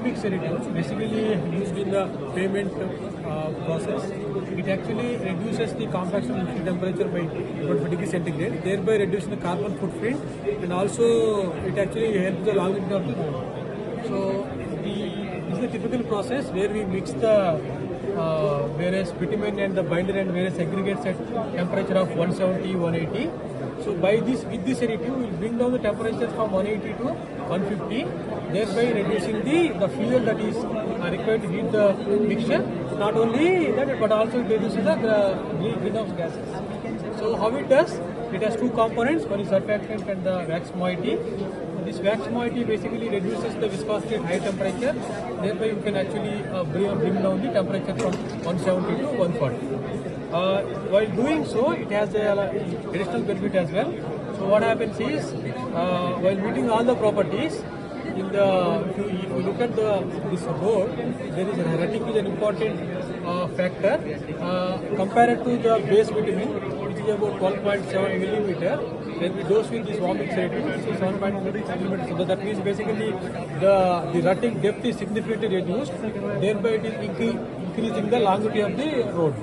mix additives basically used in the pavement process. It actually reduces the compaction temperature by 20 degrees centigrade, thereby reducing the carbon footprint, and also it actually helps the longevity of the road. So this is the typical process where we mix the various bitumen and the binder and various aggregates at temperature of 170, 180. So with this additive, we will bring down the temperature from 180 to 150, thereby reducing the fuel that is required to heat the mixture. Not only that, but also it reduces the greenhouse gases. So how it does? It has two components. One is surfactant and the wax moiety. This wax moiety basically reduces the viscosity at high temperature. Thereby you can actually bring down the temperature from 170 to 140. While doing so, it has additional benefit as well. So what happens is, while meeting all the properties, if you look at this road, there is rhetoric is an important factor compared to the base bitumen, which is about 12.7 millimeter. When we dose with this warming additive, so 7.3 millimeter. So that means basically the rutting depth is significantly reduced. Thereby it is increasing the longevity of the road.